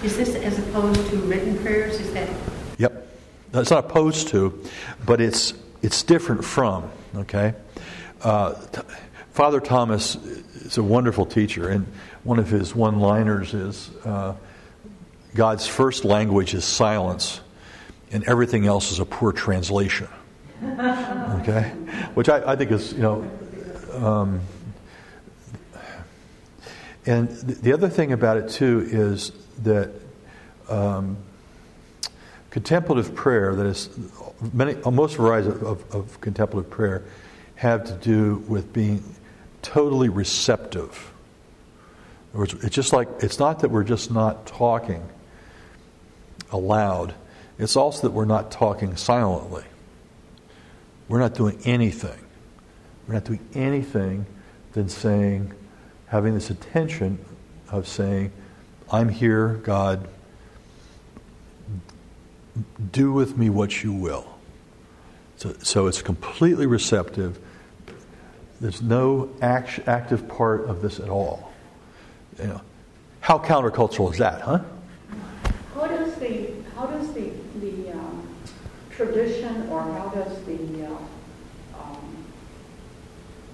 Is this as opposed to written prayers? Is that? Yep. No, it's not opposed to, but it's different from, okay? Father Thomas is a wonderful teacher, and one of his one-liners is, God's first language is silence, and everything else is a poor translation. Okay? Which I think is, and the other thing about it too is that contemplative prayer, that is, most varieties of contemplative prayer have to do with being totally receptive. In other words, it's just like, it's not that we're just not talking aloud, it's also that we're not talking silently. We're not doing anything. We're not doing anything than saying, having this attention of saying, I'm here, God, do with me what you will. So it's completely receptive. There's no active part of this at all. How countercultural is that, huh? How does the tradition, or how does the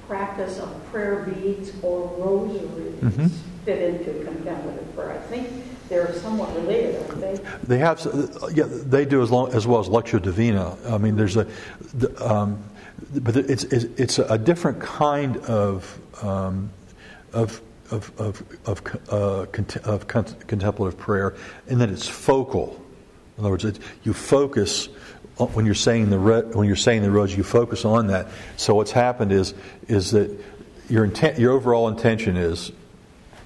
practice of prayer beads or rosaries fit into contemplative prayer? I think they're somewhat related, aren't they? They have, they do as well as Lectio Divina. I mean, there's but it's a different kind of contemplative prayer, in that it's focal. In other words, you focus when you're saying the rosaries. You focus on that. So what's happened is that your overall intention is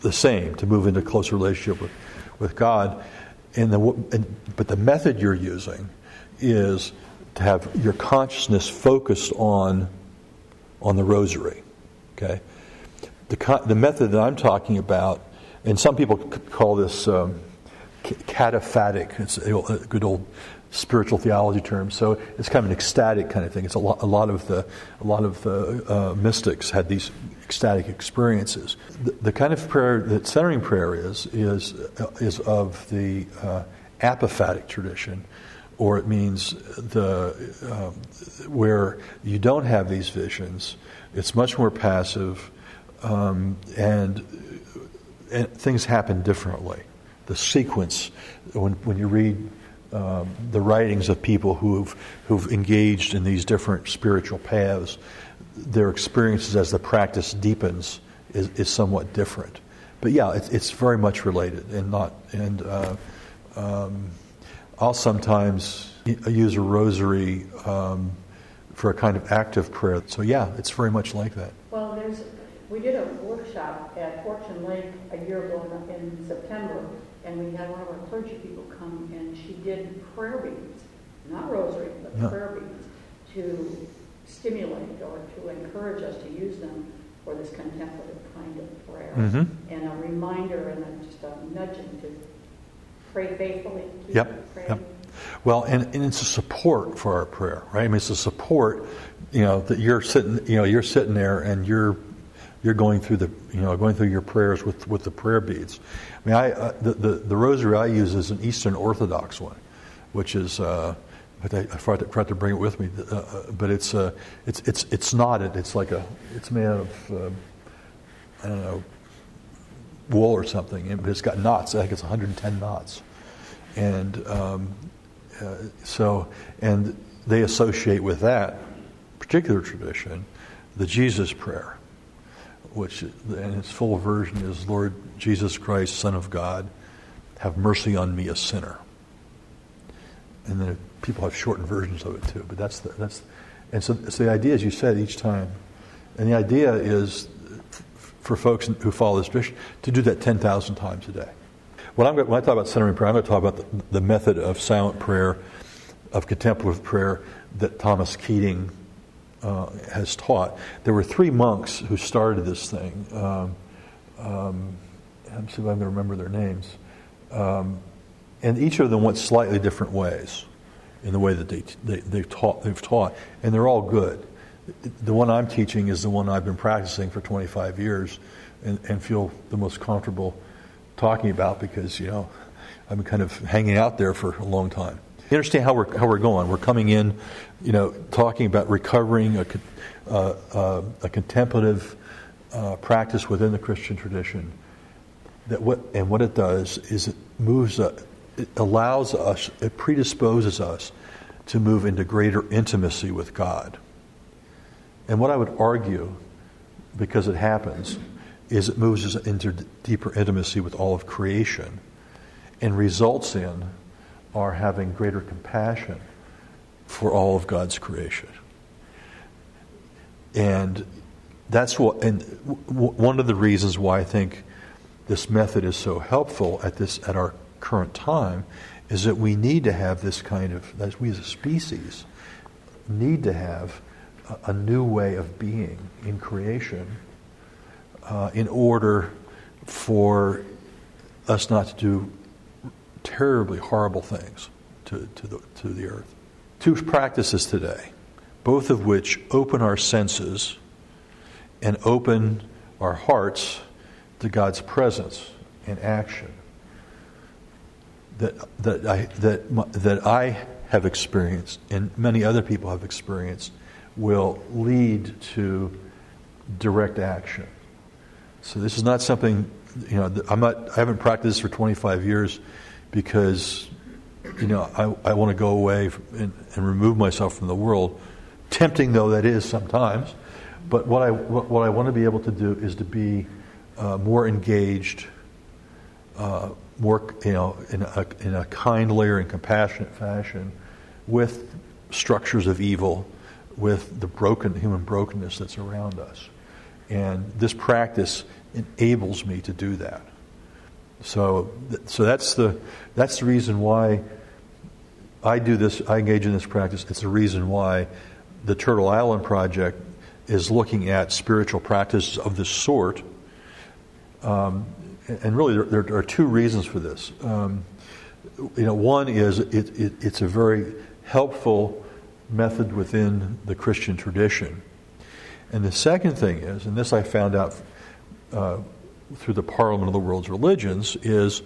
the same, to move into a closer relationship with God, but the method you're using is to have your consciousness focused on the rosary. Okay, the method that I'm talking about, and some people call this cataphatic. It's a good old spiritual theology term. So it's kind of an ecstatic kind of thing. It's a lot of the mystics had these ecstatic experiences. The kind of prayer that centering prayer is of the apophatic tradition, or it means where you don't have these visions. It's much more passive, and things happen differently. The sequence, when you read the writings of people who've engaged in these different spiritual paths, their experiences as the practice deepens is somewhat different. But yeah, it's very much related, I'll sometimes use a rosary for a kind of active prayer. So yeah, it's very much like that. Well, we did a workshop at Fortune Lake a year ago in September, and we had one of our clergy people come, and she did prayer beads, not rosary, but prayer beads, to stimulate or to encourage us to use them for this contemplative kind of prayer. And a reminder and just a nudging to pray faithfully. Yep. Well, and it's a support for our prayer, right? I mean, it's a support, that you're sitting there and you're going through your prayers with the prayer beads. I mean, the rosary I use is an Eastern Orthodox one, which is, but I forgot to bring it with me. But it's knotted. It's made out of I don't know, wool or something, but it's got knots. I think it's 110 knots, and and they associate with that particular tradition the Jesus prayer, which in its full version is, Lord Jesus Christ, Son of God, have mercy on me, a sinner. And then people have shortened versions of it too, but that's and so the idea, as you said, each time, and the idea is for folks who follow this tradition to do that 10,000 times a day. When I talk about centering prayer, I'm going to talk about the method of silent prayer, of contemplative prayer that Thomas Keating has taught. There were 3 monks who started this thing. I'm see if I'm going to remember their names. And each of them went slightly different ways in the way that they've taught, and they're all good. The one I'm teaching is the one I've been practicing for 25 years and feel the most comfortable talking about, because I've been kind of hanging out there for a long time. You understand how we're going? We're coming in, talking about recovering a contemplative practice within the Christian tradition. What it does is it allows us, it predisposes us to move into greater intimacy with God. And what I would argue, because it happens, is it moves us into deeper intimacy with all of creation and results in our having greater compassion for all of God's creation. And that's one of the reasons why I think this method is so helpful at our current time is that we need to have this kind of, that we as a species need to have a new way of being in creation in order for us not to do terribly horrible things to the earth. Two practices today, both of which open our senses and open our hearts to God's presence and action that I have experienced and many other people have experienced will lead to direct action. So this is not something, I haven't practiced this for 25 years because, I want to go away and remove myself from the world, tempting though that is sometimes. But what I want to be able to do is to be more engaged, more in a kindlier and compassionate fashion with structures of evil, with the human brokenness that's around us, and this practice enables me to do that. So that's the reason why I do this. I engage in this practice. It's the reason why the Turtle Island Project is looking at spiritual practices of this sort. And really, there are two reasons for this. One is it's a very helpful method within the Christian tradition, and the second thing is, and this I found out through the Parliament of the World's Religions, is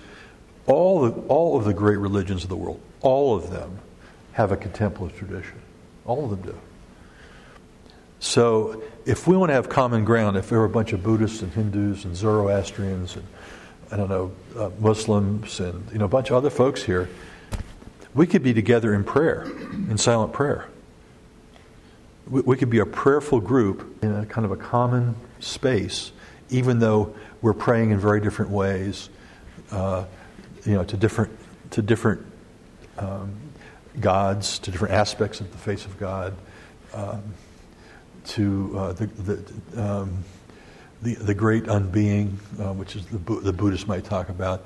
all of the great religions of the world, all of them have a contemplative tradition. All of them do. So if we want to have common ground, if there are a bunch of Buddhists and Hindus and Zoroastrians and Muslims and a bunch of other folks here, we could be together in prayer, in silent prayer. We could be a prayerful group in a kind of a common space, even though we're praying in very different ways, to different gods, to different aspects of the face of God, to the great unbeing, which is the Buddhists might talk about,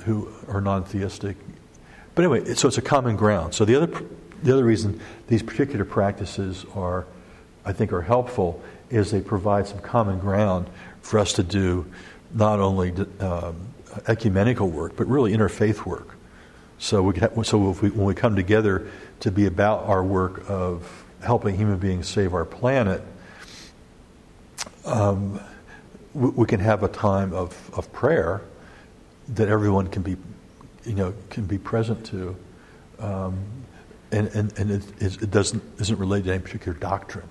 who are non-theistic. But anyway, so it's a common ground. So the other reason these particular practices I think are helpful is they provide some common ground for us to do not only ecumenical work, but really interfaith work. So when we come together to be about our work of helping human beings save our planet, we can have a time of prayer that everyone can be present to, and it isn't related to any particular doctrine.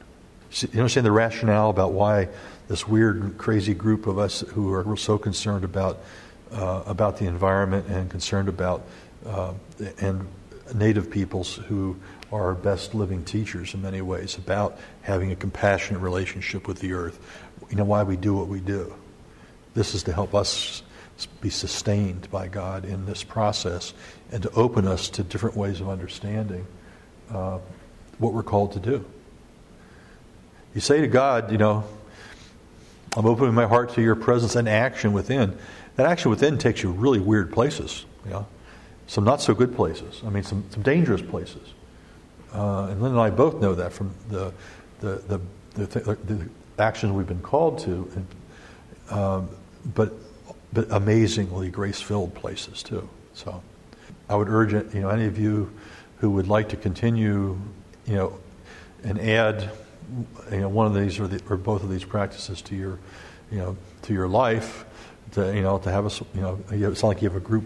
You understand the rationale about why this weird, crazy group of us who are so concerned about the environment and concerned about and native peoples who are our best living teachers in many ways about having a compassionate relationship with the earth. Why we do what we do. This is to help us be sustained by God in this process and to open us to different ways of understanding what we're called to do. You say to God, I'm opening my heart to your presence and action within. That action within takes you really weird places, some not so good places. I mean, some dangerous places. And Lynn and I both know that from the actions we've been called to, but amazingly grace-filled places too. So, I would urge any of you who would like to continue, and add, one of these or both of these practices to your life, to have it's not like you have a group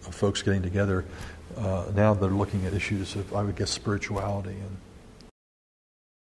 of folks getting together. Now they're looking at issues of, I would guess, spirituality and